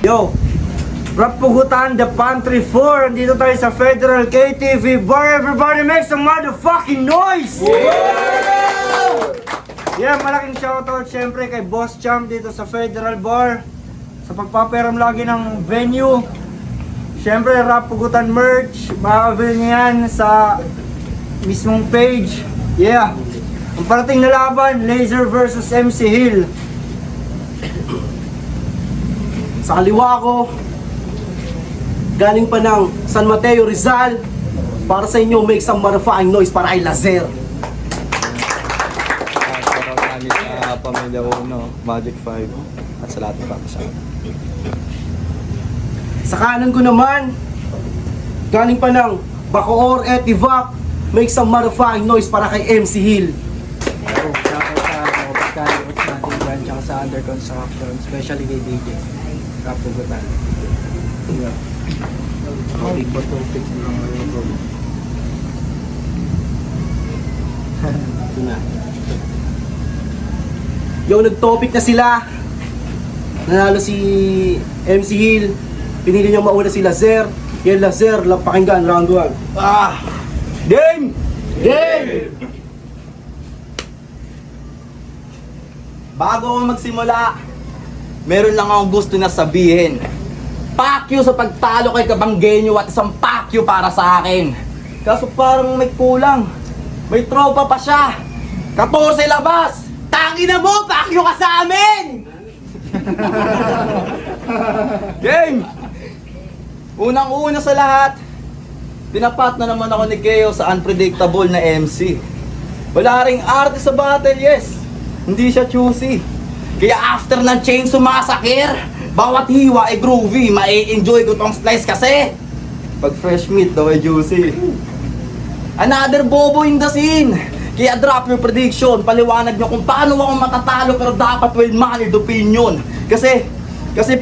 Yo, Rap Pugutan, The Pantry 4. Andito tayo sa Federal KTV Bar. Everybody make some motherfucking noise! Yeah, malaking shoutout syempre kay Boss Champ dito sa Federal Bar. Sa pagpaparam lagi ng venue. Syempre, Rap Pugutan merch. Makakabili niyo yan sa mismong page. Yeah. Ang parating na laban, Laser versus MC Hill. Sa kaliwa ko, galing pa ng San Mateo, Rizal. Para sa inyo, make some motherfucking noise para kay Lazer. Shoutout namin sa Pamilya Uno, Magic 5, at sa lahat ng papasama. Sa kanan ko naman, galing pa ng Bacoor, Etivac. Make some motherfucking noise para kay MC Hill. Shoutout sa mga pagkalimuts natin dyan, tsaka sa under construction, especially kay DJ. Rap Pugutan. Topic ba topic na ngayon bro? Ito na. Yung nag-topic na sila, nanalo si MC Hill. Pinili niya mauna si Lazer. Yan Lazer, pakinggan, round 1. Game! Game! Bago ako magsimula, meron lang akong gusto na sabihin. Fuck you sa pagtalo kay Kabanggenyo at isang fuck you para sa akin. Kaso parang may kulang. May tropa pa siya. 14 labas! Tangina mo! Fuck you ka sa amin! Game! Unang-una sa lahat, pinapat na naman ako ni Keo sa unpredictable na MC. Wala ring arte sa battle, yes. Hindi siya choosy. Kaya after ng chain sumasakir, bawat hiwa ay groovy. Mai-enjoy ko tong slice kasi pag fresh meat daw ay juicy. Another bobo in the scene. Kaya drop your prediction. Paliwanag nyo kung paano ako matatalo pero dapat well-mannered opinion. Kasi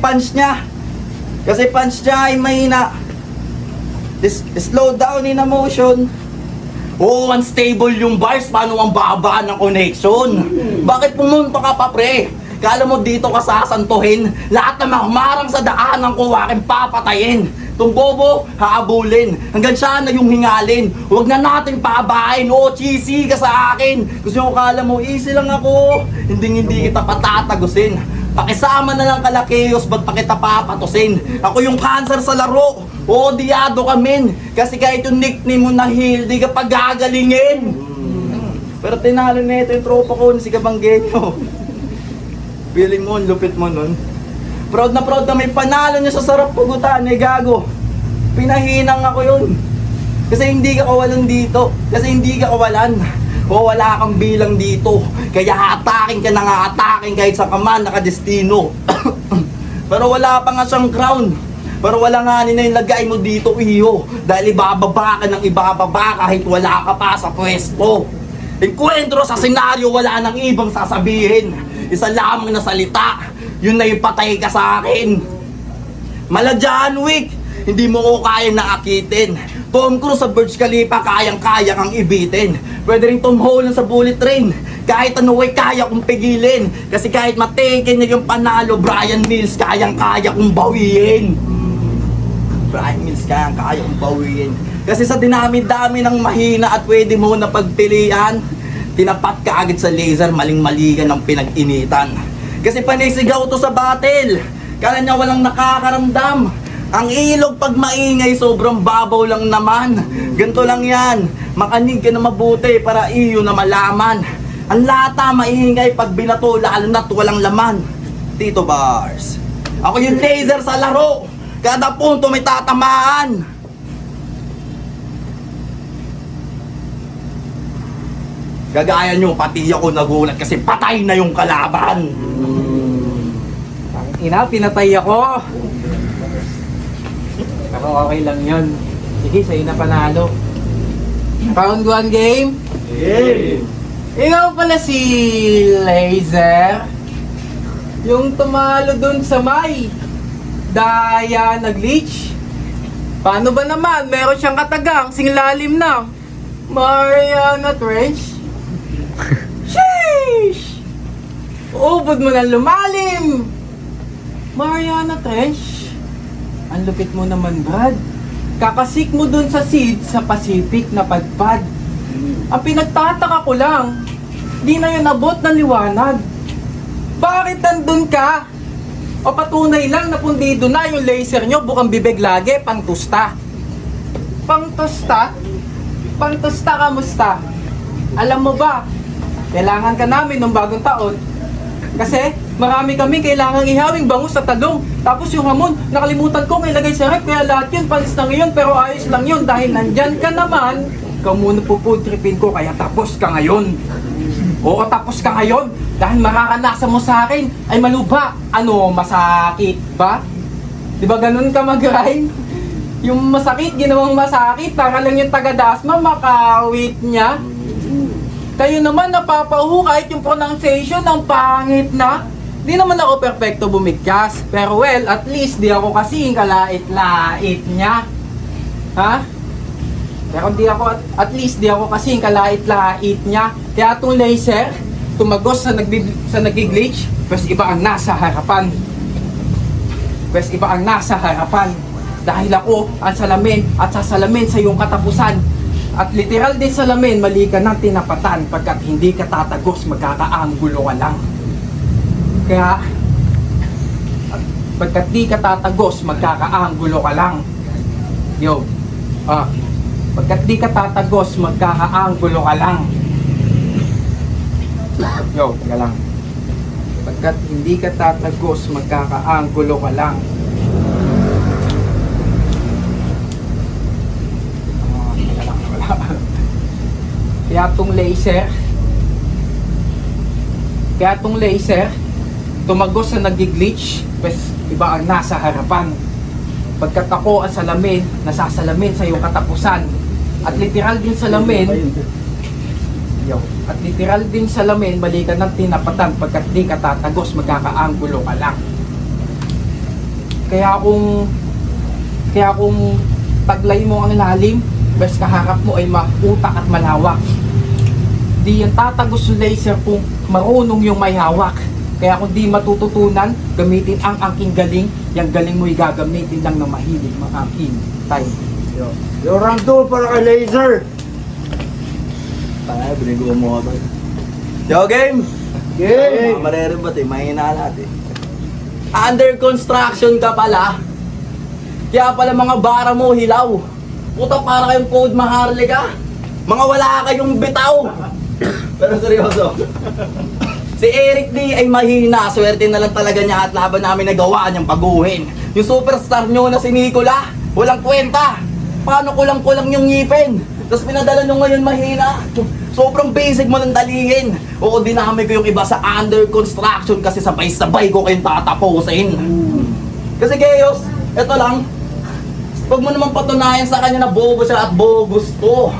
punch niya ay mahina. Slow down in a motion. Oh, unstable yung bars. Paano ang baba ng connection? Bakit pumunta ka pa, pre? Kala mo dito ka sasantuhin? Lahat na mahmarang sa daanan ko aking papatayin. Tung bobo, haabulin. Hanggang siya na yung hingalin. Huwag na natin pabain. Oh, cheesy ka sa akin. Gusto nyo kala mo, easy lang ako. Hindi kita patatagusin. Pakisama na lang kalakiyos, ba't pa kita papatusin? Ako yung cancer sa laro. Oo, diado ka men. Kasi kahit yung nickname mo na Hill, di ka pagagalingin. Pero tinalo na ito yung tropa ko, si Kabanggenyo. Feeling mo, lupit mo nun. Proud na may panalo niya sa Sarap Pugutan, eh gago. Pinahinang ako yun. Kasi hindi ka kawalan dito. Kasi hindi ka kawalan. O wala kang bilang dito. Kaya atakin ka na nga atakin kahit sa kaman nakadestino. Pero wala pa nga siyang crown. Pero wala nga na yung lagay mo dito, iyo. Dahil ibababa ka ng ibababa kahit wala ka pa sa pwesto. Enkwentro sa senaryo, wala nang ibang sasabihin. Isa lamang na salita, yun na yung patay ka sa akin. Mala John Wick, hindi mo ko kaya naakitin. Tom Cruise sa Burj Khalifa, kayang-kaya kang ibitin. Pwede rin Tom Holland sa Bullet Train. Kahit ano ay kaya kong pigilin. Kasi kahit mataken niya yung panalo, Brian Mills, kayang-kaya kong bawiin. Brian Mills, kayang-kaya kong bawiin. Kasi sa dinami-dami ng mahina at pwede mo na pagpilian, tinapat ka agad sa laser, maling-mali ka ng pinag-initan. Kasi panisigaw to sa battle. Kala niya walang nakakaramdam. Ang ilog pag maingay, sobrang babaw lang naman. Ganto lang yan. Makanig ka na mabuti para iyo na malaman. Ang lata maingay pag binato, lalo na't walang laman. Tito Bars. Ako yung laser sa laro. Kada punto may tatamaan. Gagaya nyo, pati ako nagulat kasi patay na yung kalaban. Ina, pinatay ako. Ako okay lang yun. Sige, sa'yo na panalo. Round 1 game? Game! Ikaw pala si Laser. Yung tumalo dun sa may Daya nag-leech. Paano ba naman? Meron siyang katagang singlalim ng Mariana Trench. Sheesh! Ubod mo na lumalim! Mariana Trench. Ang lupit mo naman, Brad. Kakasik mo dun sa seed sa Pacific na padpad. Ang pinagtataka ko lang, di na yun abot ng liwanag. Bakit nandun ka? O patunay lang na pundido na yung laser nyo, bukang bibig lagi, pangtusta. Pangtusta? Pangtusta kamusta? Alam mo ba, kailangan ka namin ng bagong taon. Kasi marami kami kailangang ihawing bangus sa talong. Tapos yung hamon, nakalimutan ko may lagay sa rep. Kaya lahat yun, palis na ngayon. Pero ayos lang yun dahil nandyan ka naman. Ikaw muna pupudripin ko kaya tapos ka ngayon. Oo, tapos ka ngayon. Dahil mararanasan mo sa akin ay maluba. Ano, masakit ba? Di ba ganun ka mag-rhyme? Yung masakit, ginawang masakit. Para lang yung taga-dasma, makawit niya. Kayo naman napapauho kahit yung pronunciation ng pangit na. Di naman ako perfecto bumigkas. Pero well, at least di ako kasing kalait-lait niya. Ha? Pero di ako, at least di ako kasing kalait-lait niya. Kaya itong laser, tumagos sa nag-glitch, pwes iba ang nasa harapan. Pwes iba ang nasa harapan. Dahil ako ang salamin at sasalamin sa iyong katapusan. At literal din salamin, mali ka ng tinapatan pagkat hindi ka tatagos, magkakaanggulo ka lang. Kaya, pagkat di ka tatagos, magkakaanggulo ka lang. Yo, pagkat di ka tatagos, magkakaanggulo ka lang. Yo, teka lang. Pagkat hindi ka tatagos, magkakaanggulo ka lang. Kaya tong laser, tumagos sa nag-glitch, pues iba ang nasa harapan. Pagkat ako ang salamin, nasasalamin sa iyong katapusan. At literal din salamin, mali ka ng tinapatan pagkat di ka tatagos, magkakaanggulo ka lang. Kaya kung taglay mo ang lalim, bes kaharap mo ay mautak at malawak. Di yan tatagos yung laser kung marunong yung may hawak. Kaya kung di matututunan, gamitin ang aking galing. Yung galing mo gagamitin lang ng mahilig mga aking time. Yo, round 2 para kay Laser. Tayo, binigo mo ako. Yo, game! Game! Marerebat mahina lahat Under construction ka pala. Kaya pala mga bara mo hilaw. Puta, para kayong code maharlika. Mga wala kayong bitaw. Pero seryoso. Si Eric D ay mahina. Swerte na lang talaga niya at laban namin nagawa niyang paguhin. Yung superstar nyo na si Nicola, walang kwenta. Paano kulang-kulang yung ngipin? Tapos pinadala nyo ngayon mahina. Sobrang basic mo lang dalihin. Oo, dinami ko yung iba sa under construction kasi sabay-sabay ko kayong tatapusin. Kasi Geos, eto lang. Huwag mo naman patunayan sa kanya na bobo siya at bogus ko.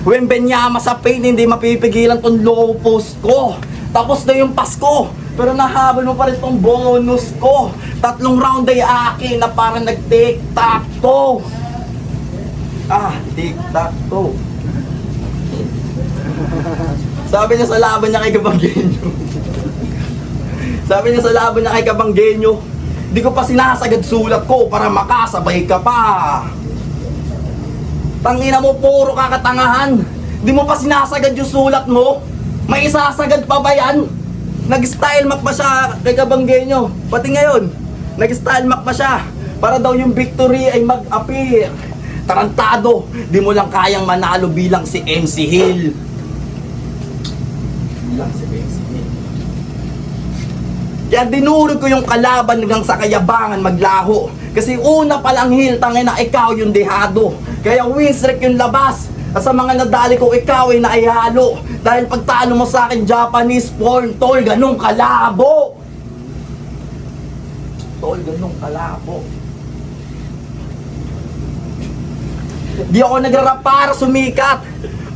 When benyama sa pain, hindi mapipigilan tong low post ko. Tapos na yung Pasko, pero nahabol mo pa rin tong bonus ko. 3 round ay akin na parang nag-tic-tac-toe. Tic-tac-toe. Sabi niya sa laban niya kay Kabanggenyo, di ko pa sinasagad sulat ko para makasabay ka pa. Tangina mo, puro kakatangahan. Di mo pa sinasagad yung sulat mo. May isasagad pa ba yan? Nag-style map pa siya kay Kabanggenyo. Pati ngayon, nag-style map pa siya para daw yung victory ay mag-appear. Tarantado, di mo lang kayang manalo bilang si MC Hill. Kaya dinurog ko yung kalaban hanggang sa kayabangan maglaho. Kasi una palang Hill, tangina, ikaw yung dehado. Kaya win streak yung labas. At sa mga nadali ko, ikaw ay naihalo. Dahil pagtalo mo sa akin, Japanese porn, tol, ganong kalabo. Tol, ganong kalabo. Di ako nagrarap para sumikat.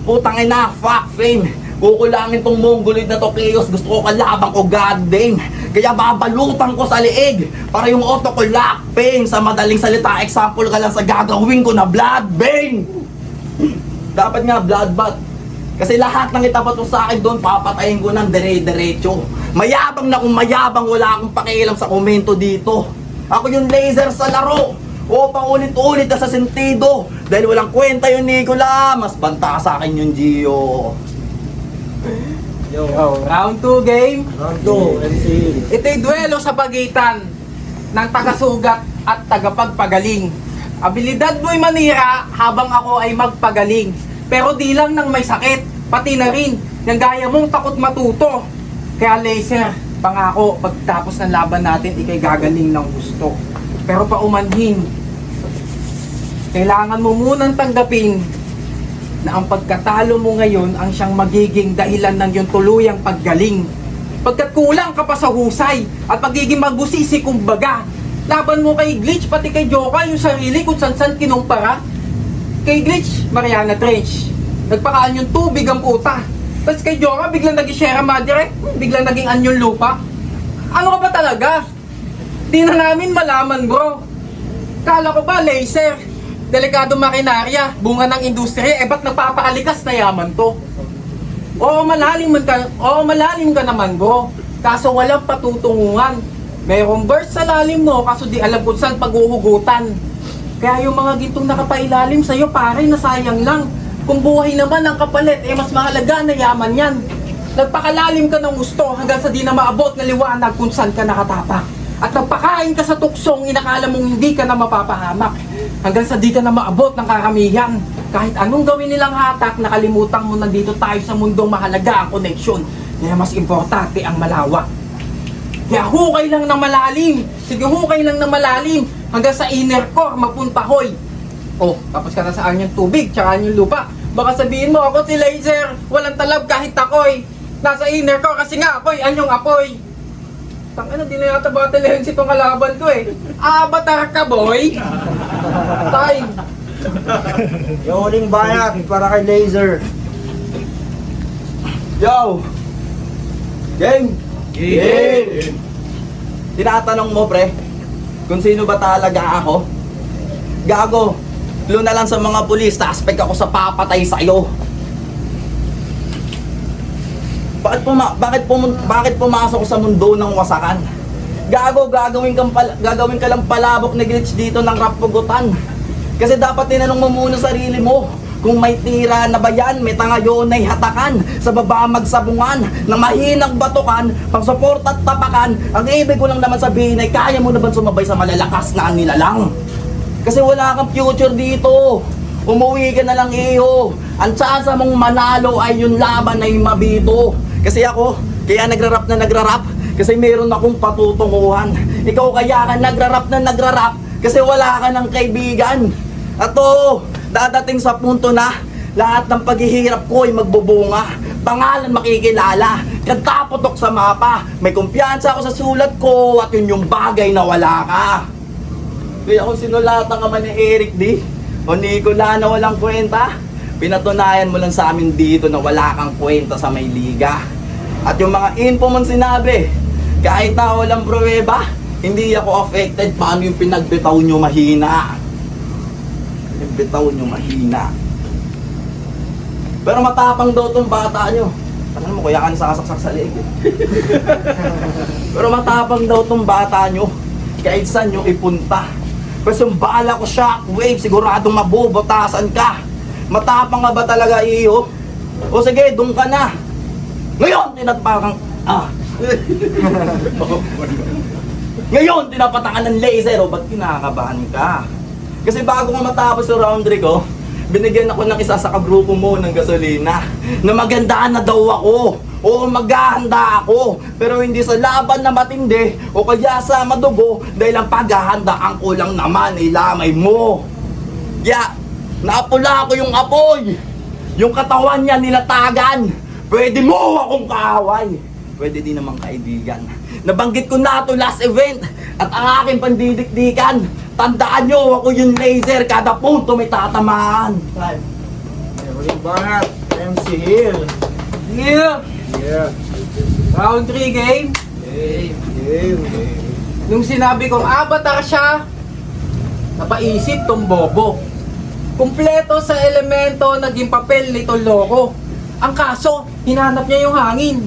Putang ina, fuck fame. Kukulangin tong mongoloid na to, Chaos. Gusto ko kalabang ko, goddamn. Kaya babalutan ko sa liig para yung auto ko lock pain. Sa madaling salita, example ka lang sa gagawin ko na blood vein. Dapat nga bloodbath. Kasi lahat ng itapat mo sa akin doon, papatayin ko ng dire-diretso. Mayabang na kung mayabang, wala akong pakialam sa komento dito. Ako yung laser sa laro. O paulit-ulit ka sa sentido. Dahil walang kwenta yung Nicola. Mas banta ka sa akin yung Gio. Yo, round 2 game. Round 2, MC. Ito'y duelo sa pagitan ng tagasugat at tagapagpagaling. Abilidad mo'y manira habang ako ay magpagaling. Pero di lang nang may sakit, pati na rin yung gaya mong takot matuto. Kaya laser, pangako, pagtapos ng laban natin, ikay gagaling ng gusto. Pero paumanhin, kailangan mo munang tanggapin na ang pagkatalo mo ngayon ang siyang magiging dahilan ng iyong tuluyang paggaling. Pagkat kulang ka pa sa husay at pagiging magbusisi kumbaga. Laban mo kay Glitch pati kay Joka yung sarili kung san-san kinumpara. Kay Glitch, Mariana Trench. Nagpakaan yung tubig ang puta. Tapos kay Joka, biglang naging Sierra Madre, biglang naging Anyon Lupa. Ano ka ba talaga? Di na namin malaman, bro. Kala ko ba, laser? Delikado makinarya, bunga ng industriya, ba't nagpapakalikas na yaman to? Oo, malalim ka naman, bro. Kaso walang patutunguhan. Mayroong burst sa lalim mo, kaso di alam kung saan paghuhugutan. Kaya yung mga gintong nakapailalim sa'yo, pare, nasayang lang. Kung buhay naman ang kapalit, mas mahalaga na yaman yan. Nagpakalalim ka ng gusto hanggang sa di na maabot na liwanag kung saan ka nakatapak. At nagpakain ka sa tuksong inakala mong hindi ka na mapapahamak. Hanggang sa di ka na maabot ng karamihan. Kahit anong gawin nilang hatak, nakalimutan mo nandito tayo sa mundong mahalaga ang connection. Kaya mas importante ang malawak. Kaya hukay lang ng malalim. Sige, hukay lang ng malalim. Hanggang sa inner core, mapunta hoy. Oh, tapos ka na saan yung tubig, tsaka yung lupa. Baka sabihin mo, ako si Laser. Walang talab kahit ako'y nasa inner core kasi nga apoy, anyong apoy. Tangina, di na yata battle lens itong kalaban ko eh. Avatar ka, boy! Time! Yung huling banat para kay Laser. Yo! Game! Game! Tinatanong mo, pre, kung sino ba talaga ako? Gago! Clue na lang sa mga pulis, suspect ako sa papatay sa'yo. Bakit pumasok sa mundo ng wasakan? Gago, gagawin ka lang palabok na glitch dito ng rap pugutan. Kasi dapat tinanong mo muna sarili mo. Kung may tira na ba yan, may tanga yun ay hatakan. Sa baba magsabungan, na mahinang batukan, pang support at tapakan. Ang ibig ko lang naman sabihin ay kaya mo na ba sumabay sa malalakas na nilalang? Kasi wala kang future dito. Umuwi ka na lang, iho. Ang tsansa mong manalo ay yung laban ay mabito. Kasi ako, kaya nagrarap na nagrarap. Kasi meron akong patutunguhan. Ikaw kaya ka nagrarap kasi wala ka ng kaibigan. At dadating sa punto na lahat ng paghihirap ko ay magbubunga. Pangalan makikilala, katapotok sa mapa. May kumpiyansa ako sa sulat ko at yun yung bagay na wala ka. Kaya kung sinulatan ka man ni Eric D o Nicola na walang kwenta, pinatunayan mo lang sa amin dito na wala kang kwenta sa may liga. At yung mga info mong sinabi, kahit na walang pruweba, hindi ako affected. Paano yung pinagbitaw nyo mahina? Pinagbitaw nyo mahina. Pero matapang daw tong bata nyo. Ano mo, kuya ka na sakasaksak sa leeg eh. Pero matapang daw tong bata nyo. Kahit saan nyo ipunta. Kasi yung bala ko shockwave, siguradong mabubutasan ka. Matapang nga ba talaga, iyo? O sige, doon ka na. Ngayon, Ngayon, tinapatakan ng laser. O, ba't kinakabahan ka? Kasi bago ko matapos yung round 3 ko, binigyan ako ng isa sa kagrupo mo ng gasolina. Na magandaan na daw ako. O maghahanda ako. Pero hindi sa laban na matindi. O kaya sa madugo. Dahil ang paghahanda ang kulang naman ay lamay mo. Kaya, naapula ko yung apoy. Yung katawan niya nilatagan. Pwede mo akong kaaway. Pwede din namang kaibigan. Nabanggit ko na ito last event. At ang aking pandidikdikan. Tandaan nyo, ako yung laser. Kada punto may tatamaan. Yung huling banat, MC Hill. Yeah! Yeah. Round 3 game. Game. Nung sinabi kong avatar siya, napaisip tong bobo. Kumpleto sa elemento, naging papel nito loko. Ang kaso, hinanap niya yung hangin.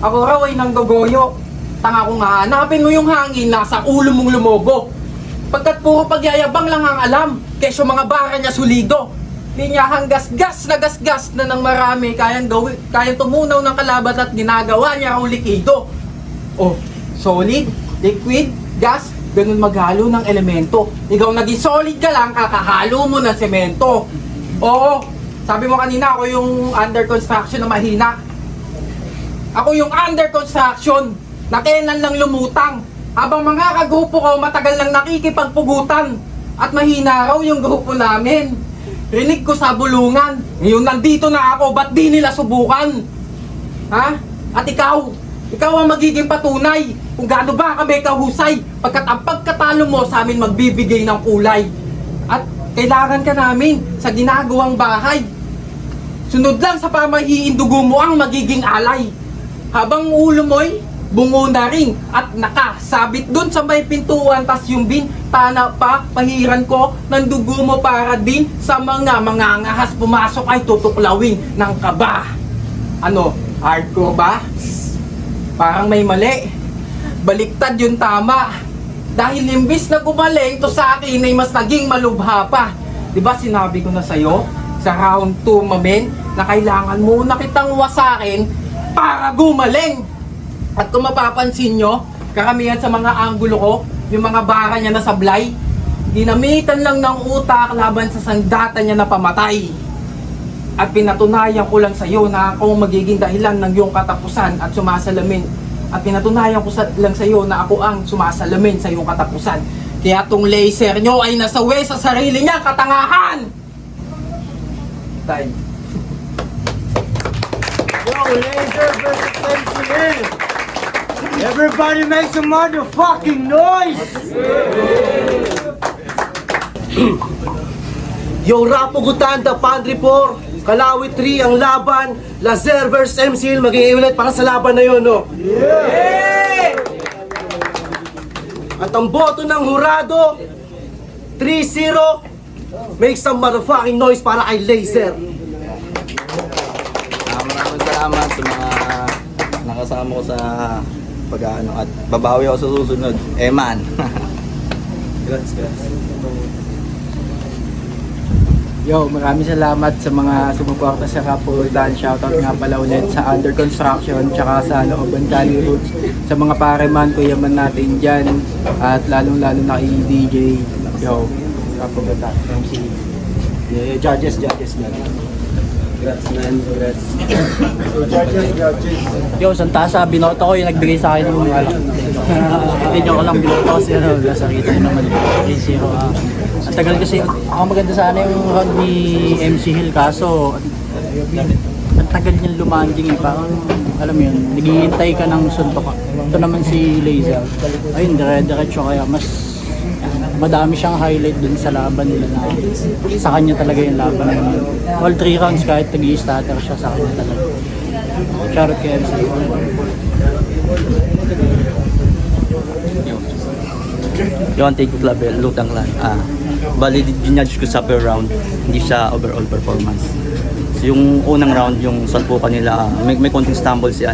Ako raw ay nanggogoyo. Tanga ko nga, hanapin mo yung hangin, nasa ulo mong lumobo. Pagkat puro pagyayabang lang ang alam, kesyo mga bara niya solido. Linyahang gasgas na ng marami, kayang tumunaw ng kalaban at ginagawa niya raw likido. Oh, solid, liquid, gas, ganun maghalo ng elemento. Ikaw naging solid ka lang, kakahalo mo ng semento. Oo, sabi mo kanina ako yung under construction na mahina. Ako yung under construction na kailan lang lumutang. Habang mga kagrupo ko matagal lang nakikipagpugutan. At mahina raw yung grupo namin. Rinig ko sa bulungan. Ngayon nandito na ako, ba't di nila subukan? Ha? At ikaw ang magiging patunay kung gaano ba kami kahusay pagkat ang pagkatalo mo sa amin magbibigay ng kulay. At kailangan ka namin sa ginagawang bahay. Sunod lang sa pamahiin dugo mo ang magiging alay. Habang ulo mo'y bungo na rin at nakasabit dun sa may pintuan, tas yung bintana pa pahiran ko ng dugo mo para din sa mga ngahas pumasok ay tutuklawin ng kaba. Ano, hardcore ba? Parang may mali. Baliktad yung tama. Dahil imbis na gumaling to sa akin ay mas naging malubha pa. Diba sinabi ko na sa'yo sa round 2 mamen na kailangan muna kitang wasakin para gumaling. At kung mapapansin nyo, karamihan sa mga anggulo ko, yung mga bara niya na sablay, ginamitan lang ng utak laban sa sandata niya na pamatay. At pinatunayan ko lang sa iyo na ako magiging dahilan ng iyong katapusan at sumasalamin. At pinatunayan ko lang sa iyo na ako ang sumasalamin sa iyong katapusan. Kaya tong laser nyo ay nasawi sa sarili niya katangahan! Time. Yo, Laser versus MCL! Everybody make some motherfucking noise! Yo, Rapugutan, The Pandri 4, Kalawi 3 ang laban, Lazer vs MCL, magiging ulit para sa laban na yun, no? Yeah! At ang boto ng hurado, 3-0, make some motherfucking noise para kay Lazer. Maraming salamat sa mga nakasama ko sa pag-ano at babawi ako sa susunod. Man. Gracias. Yo, maraming salamat sa mga sumuporta sa Rapugutan. Shoutout nga pala ulit sa Under Construction tsaka sa Looban Cali Roots. Sa mga pareman, kuyaman natin dyan. At lalong-lalo na kay DJ. Yo, Rapugutan. MC. Yeah, judges na. Congrats, man. Congrats. Yo, Santasa, binoto ko yung nagbigay sa akin ng ano. Hindi nyo ko lang binoto kasi ano, nasakita nyo naman. 3-0. Ang tagal kasi, ako maganda sana yung round ni MC Hill kaso ang tagal niyang lumanding eh. Parang, alam mo yun, naghihintay ka ng suntok. Ito naman si Laser. Ayun, dire-diretso kaya mas madami siyang highlight dun sa laban nila na sa kanya talaga yung laban. All 3 rounds kahit nag-i-starter siya sa kanya talaga. Shoutout kay MC. Yung take level, lutang lang. Bali, ginudge ko sa per round, hindi siya overall performance. So, yung unang round, yung salpukan nila, may konting stumble si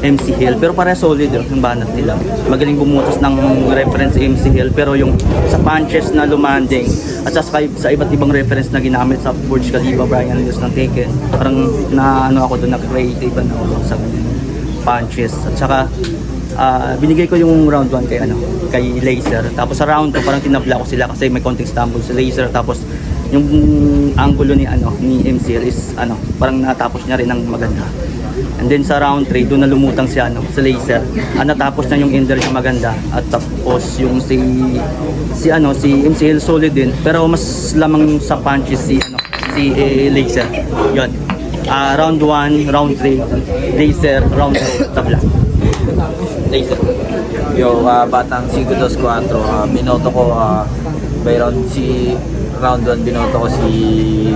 MC Hill, pero para solid yung banat nila. Magaling bumutas ng reference si MC Hill, pero yung sa punches na lumanding at sa iba't ibang reference na ginamit sa Burj Khalifa, Brian Lewis ng Taken, parang ako doon, na-creative ako sa punches. At saka binigay ko yung round 1 kay Laser. Tapos sa round 2 parang tinabla ko sila kasi may konting stumble si Laser. Tapos yung angulo ni MCL is parang natapos niya rin ng maganda. And then sa round 3 doon na lumutang si Laser. Natapos niya yung ender niya maganda at tapos yung si MCL solid din pero mas lamang sa punches si Laser. Yun. Round 1, round 3, Laser, round 2, tabla. Laser. Yo, batang 5-2-4, binoto ko by round 1 binoto ko si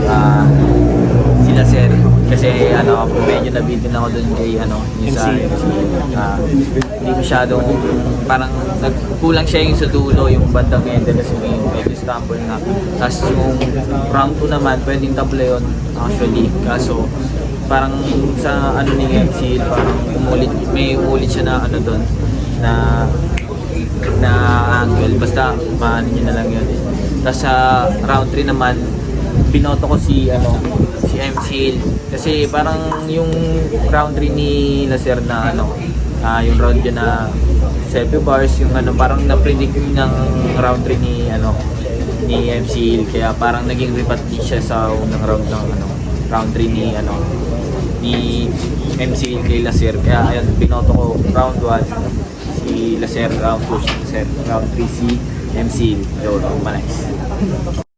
Lazer kasi medyo nabitin ako dun kay yung sa hindi masyadong parang nagkulang siya yung sa dulo yung bandang ender kasi medyo stumble na. Tapos yung round 2 naman pwedeng tabla yun actually kaso parang sa ni MC parang may umulit siya na doon na na angle. Basta paano nyo na lang yun. Tapos sa round 3 naman, binoto ko si MC Hill. Kasi parang yung round 3 ni Lacer na yung round yun na selfie bars, yung parang na-predict ng round 3 ni MC Hill. Kaya parang naging repat siya sa unang round ng round 3 ni MC Hill kay Lacer. Kaya ayun, binoto ko round 1 si Lacer, round 2 si Lacer, round 3 si MC Hill. So, manice.